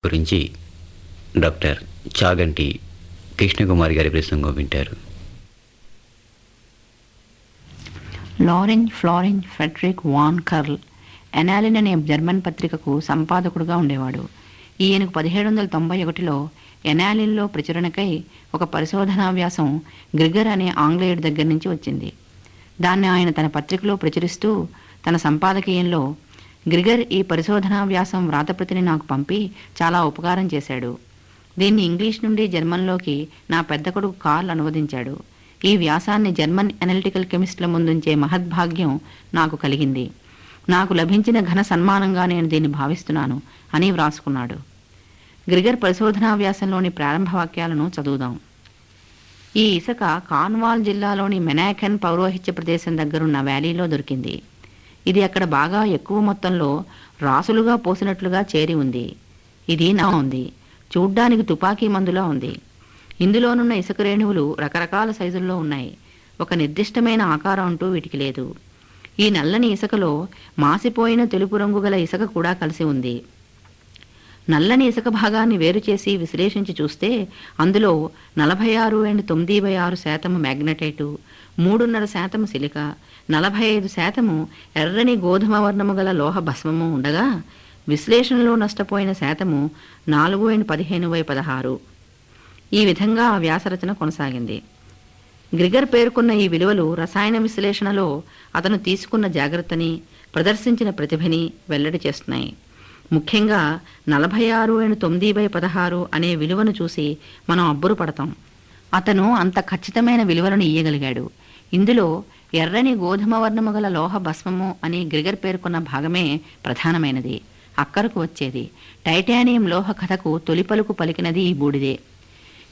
గురించి డాక్టర్ చాగంటి కృష్ణకుమారి గారి ప్రసంగం వింటారు. లారెంజ్ ఫ్లారెంజ్ ఫెడరిక్ వాన్ కర్ల్ ఎనాలిన్ అనే జర్మన్ పత్రికకు సంపాదకుడుగా ఉండేవాడు. ఈయనకు 1791లో ఎనాలిన్లో ప్రచురణకై ఒక పరిశోధనా వ్యాసం గ్రిగర్ అనే ఆంగ్లేయుడి దగ్గర నుంచి వచ్చింది. దాన్ని ఆయన తన పత్రికలో ప్రచురిస్తూ తన సంపాదకీయంలో, గ్రిగర్ ఈ పరిశోధనా వ్యాసం వ్రాతప్రతిని నాకు పంపి చాలా ఉపకారం చేశాడు. దీన్ని ఇంగ్లీష్ నుండి జర్మన్లోకి నా పెద్ద కొడుకు కార్ల్ అనువదించాడు. ఈ వ్యాసాన్ని జర్మన్ అనలిటికల్ కెమిస్టుల ముందుంచే మహద్భాగ్యం నాకు కలిగింది. నాకు లభించిన ఘన సన్మానంగా నేను దీన్ని భావిస్తున్నాను అని వ్రాసుకున్నాడు. గ్రిగర్ పరిశోధనా వ్యాసంలోని ప్రారంభ వాక్యాలను చదువుదాం. ఈ ఇసుక కార్న్వాల్ జిల్లాలోని మెనాకెన్ పౌరోహిత్య ప్రదేశం దగ్గరున్న వ్యాలీలో దొరికింది. ఇది అక్కడ బాగా ఎక్కువ మొత్తంలో రాసులుగా పోసినట్లుగా చేరి ఉంది. ఇది నా ఉంది. చూడ్డానికి తుపాకీ మందులా ఉంది. ఇందులోనున్న ఇసుక రేణువులు రకరకాల సైజుల్లో ఉన్నాయి. ఒక నిర్దిష్టమైన ఆకారం అంటూ వీటికి లేదు. ఈ నల్లని ఇసుకలో మాసిపోయిన తెలుపు రంగు గల ఇసుక కూడా కలిసి ఉంది. నల్లని ఇసుక భాగాన్ని వేరు చేసి విశ్లేషించి చూస్తే అందులో 46.96% మ్యాగ్నటైటు, 3.5% సిలికా, 45% ఎర్రని గోధుమ వర్ణము గల లోహ భస్మము ఉండగా, విశ్లేషణలో నష్టపోయిన శాతము 4.15/16. ఈ విధంగా ఆ వ్యాసరచన కొనసాగింది. గ్రిగర్ పేర్కొన్న ఈ విలువలు రసాయన విశ్లేషణలో అతను తీసుకున్న జాగ్రత్తని, ప్రదర్శించిన ప్రతిభని వెల్లడి చేస్తున్నాయి. ముఖ్యంగా 46.9/16 అనే విలువను చూసి మనం అబ్బురు పడతాం. అతను అంత ఖచ్చితమైన విలువలను ఇయ్యగలిగాడు. ఇందులో ఎర్రని గోధుమ వర్ణము గల లోహ భస్మము అని గ్రిగర్ పేర్కొన్న భాగమే ప్రధానమైనది, అక్కరకు వచ్చేది. టైటానియం లోహ కథకు తొలి పలుకు పలికినది ఈ బూడిదే.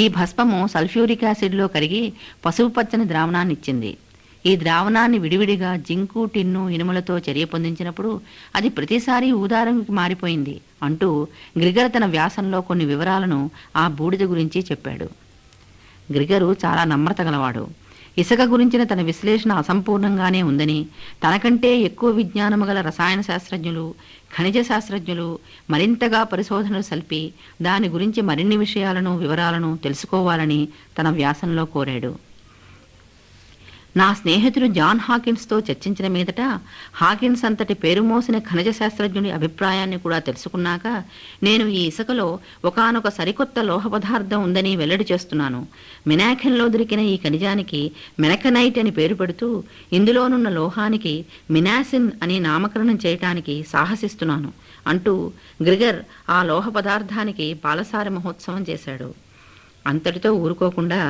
ఈ భస్మము సల్ఫ్యూరిక్ యాసిడ్లో కరిగి పసుపు పచ్చని ద్రావణాన్ని ఇచ్చింది. ఈ ద్రావణాన్ని విడివిడిగా జింకు, టిన్ను, ఇనుములతో చర్య పొందించినప్పుడు అది ప్రతిసారి ఊదారంగుకి మారిపోయింది అంటూ గ్రిగర్ తన వ్యాసంలో కొన్ని వివరాలను ఆ బూడిద గురించి చెప్పాడు. గ్రిగరు చాలా నమ్రత గలవాడు. ఇసుక గురించిన తన విశ్లేషణ అసంపూర్ణంగానే ఉందని, తనకంటే ఎక్కువ విజ్ఞానము గల రసాయన శాస్త్రజ్ఞులు, ఖనిజ శాస్త్రజ్ఞులు మరింతగా పరిశోధనలు సల్పి దాని గురించి మరిన్ని విషయాలను, వివరాలను తెలుసుకోవాలని తన వ్యాసంలో కోరాడు. నా స్నేహితుడు జాన్ హాకిన్స్తో చర్చించిన మీదట హాకిన్స్ అంతటి పేరు మోసిన ఖనిజ శాస్త్రజ్ఞుడి అభిప్రాయాన్ని కూడా తెలుసుకున్నాక నేను ఈ ఇసుకలో ఒకానొక సరికొత్త లోహ పదార్థం ఉందని వెల్లడి చేస్తున్నాను. మెనాకెన్లో దొరికిన ఈ ఖనిజానికి మెనకనైట్ అని పేరు పెడుతూ ఇందులోనున్న లోహానికి మినాసిన్ అని నామకరణం చేయటానికి సాహసిస్తున్నాను అంటూ గ్రిగర్ ఆ లోహ పదార్థానికి బాలసార మహోత్సవం చేశాడు. అంతటితో ఊరుకోకుండా,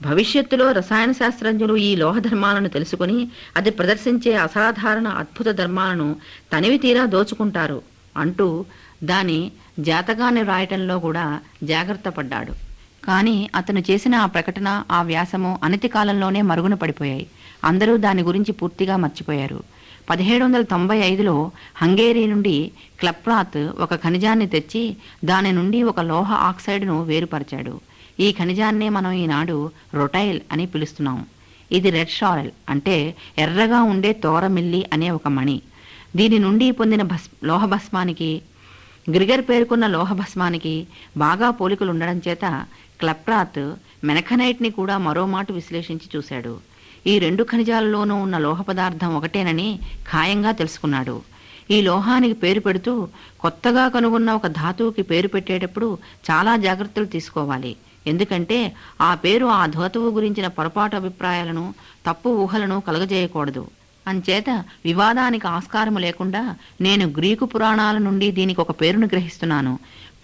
భవిష్యత్తులో రసాయన శాస్త్రజ్ఞులు ఈ లోహ ధర్మాలను తెలుసుకుని అది ప్రదర్శించే అసాధారణ అద్భుత ధర్మాలను తనివి తీరా దోచుకుంటారు అంటూ దాని జాతకాన్ని రాయటంలో కూడా జాగ్రత్త పడ్డాడు. కానీ అతను చేసిన ఆ ప్రకటన, ఆ వ్యాసము అనతి కాలంలోనే మరుగున పడిపోయాయి. అందరూ దాని గురించి పూర్తిగా మర్చిపోయారు. 1795లో హంగేరీ నుండి క్లప్రాత్ ఒక ఖనిజాన్ని తెచ్చి దాని నుండి ఒక లోహ ఆక్సైడ్ను వేరుపరిచాడు. ఈ ఖనిజాన్నే మనం ఈనాడు రొటైల్ అని పిలుస్తున్నాం. ఇది రెడ్ షారెల్ అంటే ఎర్రగా ఉండే తోరమిల్లి అనే ఒక మణి. దీని నుండి పొందిన లోహ భస్మానికి, గ్రిగర్ పేర్కొన్న లోహ భస్మానికి బాగా పోలికలు ఉండడం చేత క్లప్రాత్ మెనకనైట్ని కూడా మరో మాట విశ్లేషించి చూశాడు. ఈ రెండు ఖనిజాలలోనూ ఉన్న లోహ పదార్థం ఒకటేనని ఖాయంగా తెలుసుకున్నాడు. ఈ లోహానికి పేరు పెడుతూ కొత్తగా కనుగొన్న ఒక ధాతువుకి పేరు పెట్టేటప్పుడు చాలా జాగ్రత్తలు తీసుకోవాలి. ఎందుకంటే ఆ పేరు ఆ ధాతువు గురించిన పొరపాటు అభిప్రాయాలను, తప్పు ఊహలను కలగజేయకూడదు. అంచేత వివాదానికి ఆస్కారము లేకుండా నేను గ్రీకు పురాణాల నుండి దీనికి ఒక పేరును గ్రహిస్తున్నాను.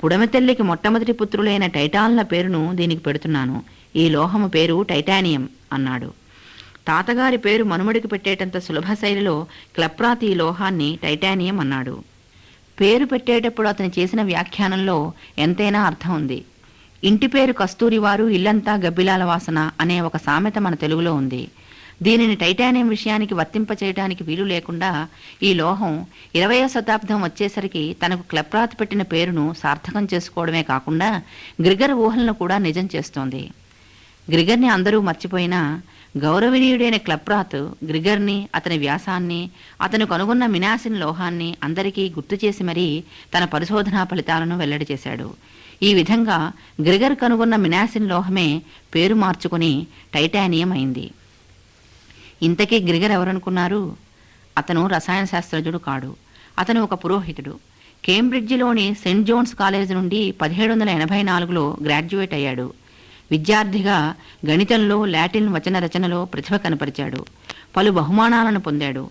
పుడమితల్లికి మొట్టమొదటి పుత్రులైన టైటాన్ల పేరును దీనికి పెడుతున్నాను. ఈ లోహము పేరు టైటానియం అన్నాడు. తాతగారి పేరు మనుమడికి పెట్టేటంత సులభ శైలిలో క్లప్రాత్ ఈ లోహాన్ని టైటానియం అన్నాడు. పేరు పెట్టేటప్పుడు అతను చేసిన వ్యాఖ్యానంలో ఎంతైనా అర్థం ఉంది. ఇంటి పేరు కస్తూరివారు, ఇల్లంతా గబ్బిలాల వాసన అనే ఒక సామెత మన తెలుగులో ఉంది. దీనిని టైటానియం విషయానికి వర్తింపచేయడానికి వీలు లేకుండా ఈ లోహం 20వ శతాబ్దం వచ్చేసరికి తనకు క్లప్రాత్ పెట్టిన పేరును సార్థకం చేసుకోవడమే కాకుండా గ్రిగర్ ఊహలను కూడా నిజం చేస్తోంది. గ్రిగర్ని అందరూ మర్చిపోయినా గౌరవనీయుడైన క్లప్రాత్ గ్రిగర్ని, అతని వ్యాసాన్ని, అతను కనుగొన్న మినాసిన్ లోహాన్ని అందరికీ గుర్తు చేసి మరీ తన పరిశోధనా ఫలితాలను వెల్లడి చేశాడు. ఈ విధంగా గ్రిగర్ కనుగొన్న మినాసిన్ లోహమే పేరు మార్చుకుని టైటానియం అయింది. ఇంతకీ గ్రిగర్ ఎవరనుకున్నారు? అతను రసాయన శాస్త్రజ్ఞుడు కాడు. అతను ఒక పురోహితుడు. కేంబ్రిడ్జిలోని సెయింట్ జోన్స్ కాలేజ్ నుండి 1784లో గ్రాడ్యుయేట్ అయ్యాడు. విద్యార్థిగా గణితంలో, లాటిన్ వచన రచనలో ప్రతిభ కనపరిచాడు. పలు బహుమానాలను పొందాడు.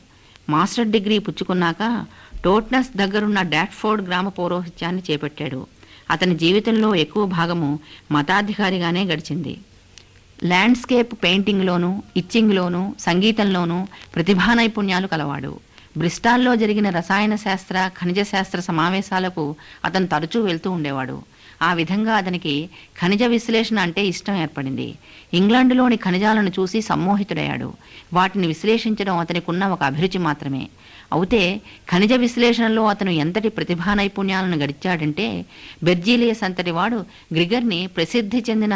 మాస్టర్ డిగ్రీ పుచ్చుకున్నాక టోట్నస్ దగ్గరున్న డాట్ఫోర్డ్ గ్రామ పౌరోహిత్యాన్ని చేపట్టాడు. అతని జీవితంలో ఎక్కువ భాగము మతాధికారిగానే గడిచింది. ల్యాండ్స్కేప్ పెయింటింగ్లోనూ, ఇచ్చింగ్లోనూ, సంగీతంలోనూ ప్రతిభా నైపుణ్యాలు కలవాడు. బ్రిస్టాల్లో జరిగిన రసాయన శాస్త్ర, ఖనిజ శాస్త్ర సమావేశాలకు అతను తరచూ వెళ్తూ ఉండేవాడు. ఆ విధంగా అతనికి ఖనిజ విశ్లేషణ అంటే ఇష్టం ఏర్పడింది. ఇంగ్లాండులోని ఖనిజాలను చూసి సమ్మోహితుడయ్యాడు. వాటిని విశ్లేషించడం అతనికున్న ఒక అభిరుచి మాత్రమే. అయితే ఖనిజ విశ్లేషణలో అతను ఎంతటి ప్రతిభా నైపుణ్యాలను గడిచాడంటే, బెర్జీలియస్ అంతటి వాడు గ్రిగర్ని ప్రసిద్ధి చెందిన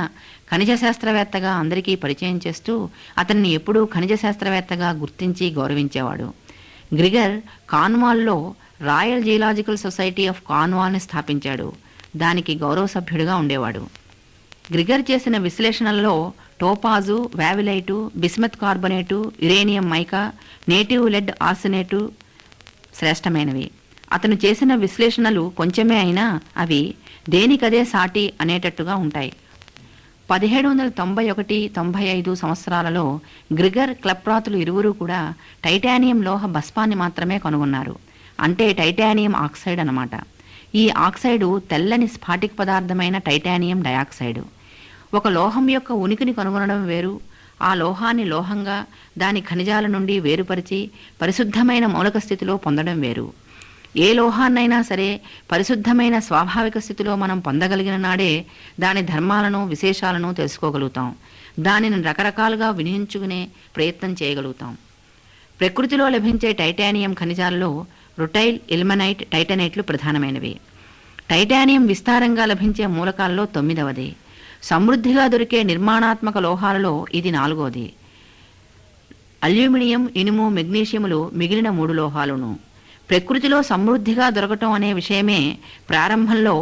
ఖనిజ శాస్త్రవేత్తగా అందరికీ పరిచయం చేస్తూ అతన్ని ఎప్పుడూ ఖనిజ శాస్త్రవేత్తగా గుర్తించి గౌరవించేవాడు. గ్రిగర్ కార్న్వాల్లో రాయల్ జియలాజికల్ సొసైటీ ఆఫ్ కార్న్వాల్ని స్థాపించాడు. దానికి గౌరవ సభ్యుడిగా ఉండేవాడు. గ్రిగర్ చేసిన విశ్లేషణలలో topaz, wavellite, bismuth carbonate, uranium mica, native lead arsenate శ్రేష్టమైనవి. అతను చేసిన విశ్లేషణలు కొంచెమే అయినా అవి దేనికదే సాటి అనేటట్టుగా ఉంటాయి. 1791-95 సంవత్సరాలలో గ్రిగర్, క్లప్రాతులు ఇరువురు కూడా టైటానియం లోహ భస్మాన్ని మాత్రమే కనుగొన్నారు. అంటే టైటానియం ఆక్సైడ్ అన్నమాట. ఈ ఆక్సైడు తెల్లని స్ఫాటిక్ పదార్థమైన టైటానియం డయాక్సైడు. ఒక లోహం యొక్క ఉనికిని కనుగొనడం వేరు, ఆ లోహాన్ని లోహంగా దాని ఖనిజాల నుండి వేరుపరిచి పరిశుద్ధమైన మౌలిక స్థితిలో పొందడం వేరు. ఏ లోహాన్నైనా సరే పరిశుద్ధమైన స్వాభావిక స్థితిలో మనం పొందగలిగిన నాడే దాని ధర్మాలను, విశేషాలను తెలుసుకోగలుగుతాం. దానిని రకరకాలుగా వినియోగించుకునే ప్రయత్నం చేయగలుగుతాం. ప్రకృతిలో లభించే టైటానియం ఖనిజాలలో రుటైల్, ఇల్మనైట్, టైటనైట్లు ప్రధానమైనవి. టైటానియం విస్తారంగా లభించే మూలకాలలో 9వది. సమృద్ధిగా దొరికే నిర్మాణాత్మక లోహాలలో ఇది 4వది. అల్యూమినియం, ఇనుము, మెగ్నీషియములు మిగిలిన 3 లోహాలును. ప్రకృతిలో సమృద్ధిగా దొరకటం అనే విషయమే ప్రారంభంలో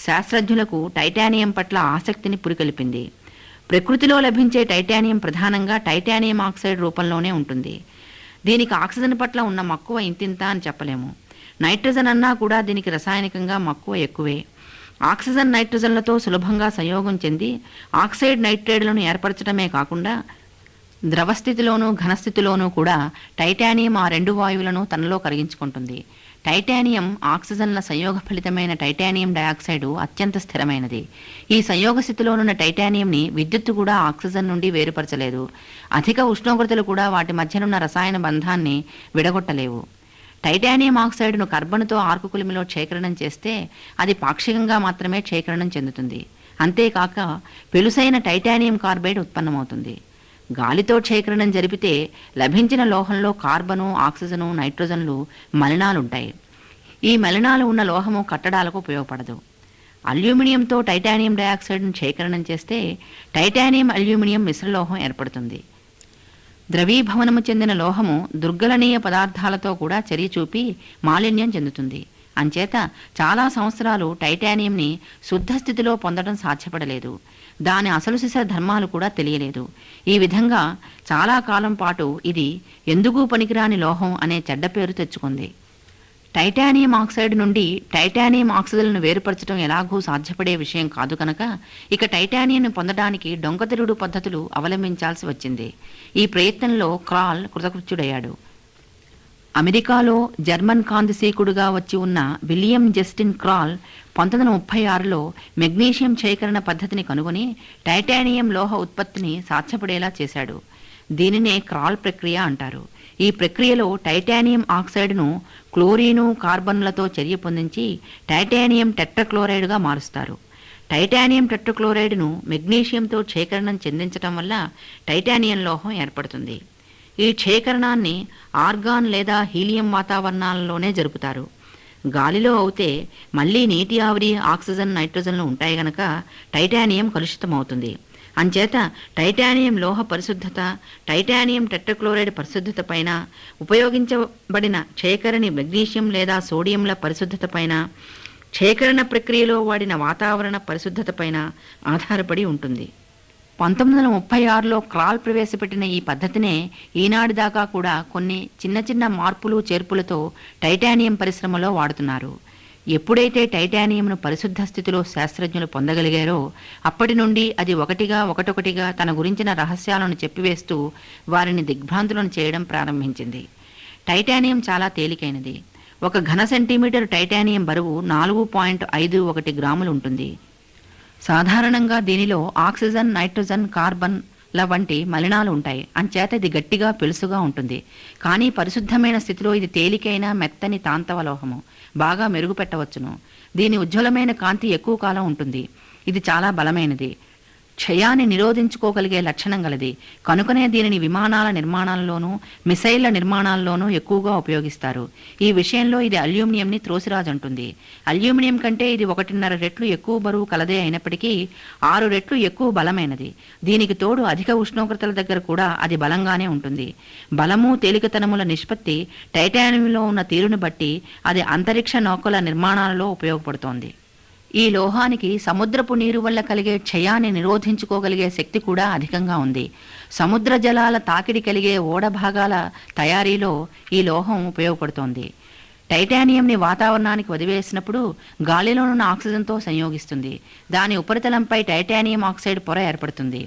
శాస్త్రజ్ఞులకు టైటానియం పట్ల ఆసక్తిని పురికొల్పింది. ప్రకృతిలో లభించే టైటానియం ప్రధానంగా టైటానియం ఆక్సైడ్ రూపంలోనే ఉంటుంది. దీనికి ఆక్సిజన్ పట్ల ఉన్న మక్కువ ఇంతింత అని చెప్పలేము. నైట్రోజన్ అన్నా కూడా దీనికి రసాయనికంగా మక్కువ ఎక్కువే. ఆక్సిజన్ నైట్రోజన్లతో సులభంగా సంయోగం చెంది ఆక్సైడ్ నైట్రేట్లను ఏర్పరచడమే కాకుండా ద్రవస్థితిలోనూ ఘనస్థితిలోనూ కూడా టైటానియం ఆ 2 వాయువులను తనలో కరిగించుకుంటుంది. టైటానియం ఆక్సిజన్ల సంయోగ ఫలితమైన టైటానియం డయాక్సైడు అత్యంత స్థిరమైనది. ఈ సంయోగ స్థితిలోనున్న టైటానియంని విద్యుత్తు కూడా ఆక్సిజన్ నుండి వేరుపరచలేదు. అధిక ఉష్ణోగ్రతలు కూడా వాటి మధ్యనున్న రసాయన బంధాన్ని విడగొట్టలేవు. టైటానియం ఆక్సైడ్ను కార్బన్తో ఆర్కు కులిమిలో క్షేకరణం చేస్తే అది పాక్షికంగా మాత్రమే క్షేకరణం చెందుతుంది. అంతేకాక పెలుసైన టైటానియం కార్బైడ్ ఉత్పన్నమవుతుంది. గాలితో క్షేకరణం జరిపితే లభించిన లోహంలో కార్బను, ఆక్సిజను, నైట్రోజన్లు మలినాలుంటాయి. ఈ మలినాలు ఉన్న లోహము కట్టడాలకు ఉపయోగపడదు. అల్యూమినియంతో టైటానియం డయాక్సైడ్ను క్షేకరణం చేస్తే టైటానియం అల్యూమినియం మిశ్రలోహం ఏర్పడుతుంది. ద్రవీభవనము చెందిన లోహము దుర్గలనీయ పదార్థాలతో కూడా చర్య చూపి మాలిన్యం చెందుతుంది. అంచేత చాలా సంవత్సరాలు టైటానియంని శుద్ధ స్థితిలో పొందడం సాధ్యపడలేదు. దాని అసలు సిసల ధర్మాలు కూడా తెలియలేదు. ఈ విధంగా చాలా కాలం పాటు ఇది ఎందుకు పనికిరాని లోహం అనే చెడ్డ పేరు తెచ్చుకుంది. టైటానియం ఆక్సైడ్ నుండి టైటానియం ఆక్సిజన్లను వేరుపరచడం ఎలాగూ సాధ్యపడే విషయం కాదు కనుక ఇక టైటానియంను పొందడానికి డొంకతిరుగుడు పద్ధతులు అవలంబించాల్సి వచ్చింది. ఈ ప్రయత్నంలో క్రాల్ కృతకృత్యుడయ్యాడు. అమెరికాలో జర్మన్ కాంతిసీకుడుగా వచ్చి ఉన్న విలియం జస్టిన్ క్రాల్ 1936లో మెగ్నీషియం క్షేకరణ పద్ధతిని కనుగొని టైటానియం లోహ ఉత్పత్తిని సాధ్యపడేలా చేశాడు. దీనినే క్రాల్ ప్రక్రియ అంటారు. ఈ ప్రక్రియలో టైటానియం ఆక్సైడ్ను క్లోరీను, కార్బన్లతో చర్య పొందించి టైటానియం టెట్రాక్లోరైడ్గా మారుస్తారు. టైటానియం టెట్రాక్లోరైడ్ను మెగ్నీషియంతో క్షేకరణం చెందించడం వల్ల టైటానియం లోహం ఏర్పడుతుంది. ఈ క్షేకరణాన్ని ఆర్గాన్ లేదా హీలియం వాతావరణాలలోనే జరుపుతారు. గాలిలో అయితే మళ్లీ నీటి ఆవిరి, ఆక్సిజన్, నైట్రోజన్లు ఉంటాయి గనక టైటానియం కలుషితమవుతుంది. అంచేత టైటానియం లోహ పరిశుద్ధత, టైటానియం టెట్రాక్లోరైడ్ పరిశుద్ధత పైన, ఉపయోగించబడిన క్షయకరణి మెగ్నీషియం లేదా సోడియంల పరిశుద్ధత పైన, క్షయకరణ ప్రక్రియలో వాడిన వాతావరణ పరిశుద్ధత పైన ఆధారపడి ఉంటుంది. 1936లో క్రాల్ ప్రవేశపెట్టిన ఈ పద్ధతినే ఈనాటి దాకా కూడా కొన్ని చిన్న చిన్న మార్పులు చేర్పులతో టైటానియం పరిశ్రమలో వాడుతున్నారు. ఎప్పుడైతే టైటానియంను పరిశుద్ధ స్థితిలో శాస్త్రజ్ఞులు పొందగలిగారో అప్పటి నుండి అది ఒకటొకటిగా తన గురించిన రహస్యాలను చెప్పివేస్తూ వారిని దిగ్భ్రాంతులను చేయడం ప్రారంభించింది. టైటానియం చాలా తేలికైనది. 1 ఘన సెంటీమీటర్ టైటానియం బరువు 4.51 గ్రాములు ఉంటుంది. సాధారణంగా దీనిలో ఆక్సిజన్, నైట్రోజన్, కార్బన్ల వంటి మలినాలు ఉంటాయి. అంచేత ఇది గట్టిగా పెలుసుగా ఉంటుంది. కానీ పరిశుద్ధమైన స్థితిలో ఇది తేలికైన మెత్తని తాంతవ లోహము. బాగా మెరుగుపెట్టవచ్చును. దీని ఉజ్వలమైన కాంతి ఎక్కువ కాలం ఉంటుంది. ఇది చాలా బలమైనది. క్షయాన్ని నిరోధించుకోగలిగే లక్షణం గలది. కనుకనే దీనిని విమానాల నిర్మాణాల్లోనూ మిసైళ్ల నిర్మాణాల్లోనూ ఎక్కువగా ఉపయోగిస్తారు. ఈ విషయంలో ఇది అల్యూమినియంని త్రోసిరాజంటుంది. అల్యూమినియం కంటే ఇది 1.5 రెట్లు ఎక్కువ బరువు కలదే అయినప్పటికీ 6 రెట్లు ఎక్కువ బలమైనది. దీనికి తోడు అధిక ఉష్ణోగ్రతల దగ్గర కూడా అది బలంగానే ఉంటుంది. బలము, తేలికతనముల నిష్పత్తి టైటానియంలో ఉన్న తీరును బట్టి అది అంతరిక్ష నౌకల నిర్మాణాలలో ఉపయోగపడుతోంది. ఈ లోహానికి సముద్రపు నీరు వల్ల కలిగే క్షయాన్ని నిరోధించుకోగలిగే శక్తి కూడా అధికంగా ఉంది. సముద్ర జలాల తాకిడి కలిగే ఓడ భాగాల తయారీలో ఈ లోహం ఉపయోగపడుతోంది. టైటానియంని వాతావరణానికి వదిలివేసినప్పుడు గాలిలోనున్న ఆక్సిజన్తో సంయోగిస్తుంది. దాని ఉపరితలంపై టైటానియం ఆక్సైడ్ పొర ఏర్పడుతుంది.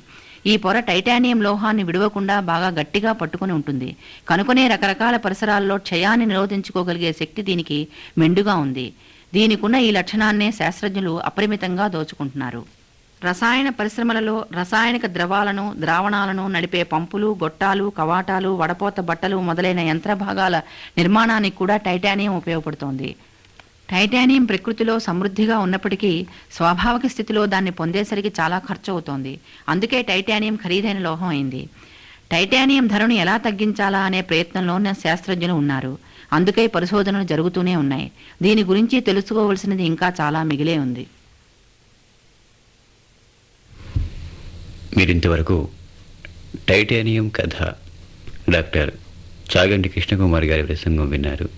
ఈ పొర టైటానియం లోహాన్ని విడవకుండా బాగా గట్టిగా పట్టుకుని ఉంటుంది. కనుకనే రకరకాల పరిసరాల్లో క్షయాన్ని నిరోధించుకోగలిగే శక్తి దీనికి మెండుగా ఉంది. దీనికున్న ఈ లక్షణాన్నే శాస్త్రజ్ఞులు అపరిమితంగా దోచుకుంటున్నారు. రసాయన పరిశ్రమలలో రసాయనిక ద్రవాలను, ద్రావణాలను నడిపే పంపులు, గొట్టాలు, కవాటాలు, వడపోత బట్టలు మొదలైన యంత్ర భాగాల నిర్మాణానికి కూడా టైటానియం ఉపయోగపడుతోంది. టైటానియం ప్రకృతిలో సమృద్ధిగా ఉన్నప్పటికీ స్వాభావిక స్థితిలో దాన్ని పొందేసరికి చాలా ఖర్చు అవుతోంది. అందుకే టైటానియం ఖరీదైన లోహం అయింది. టైటానియం ధరను ఎలా తగ్గించాలా అనే ప్రయత్నంలోనే శాస్త్రజ్ఞులు ఉన్నారు. అందుకే పరిశోధనలు జరుగుతూనే ఉన్నాయి. దీని గురించి తెలుసుకోవలసినది ఇంకా చాలా మిగిలే ఉంది. మీరింతవరకు టైటానియం కథ డాక్టర్ చాగంటి కృష్ణకుమార్ గారి ప్రసంగం విన్నారు.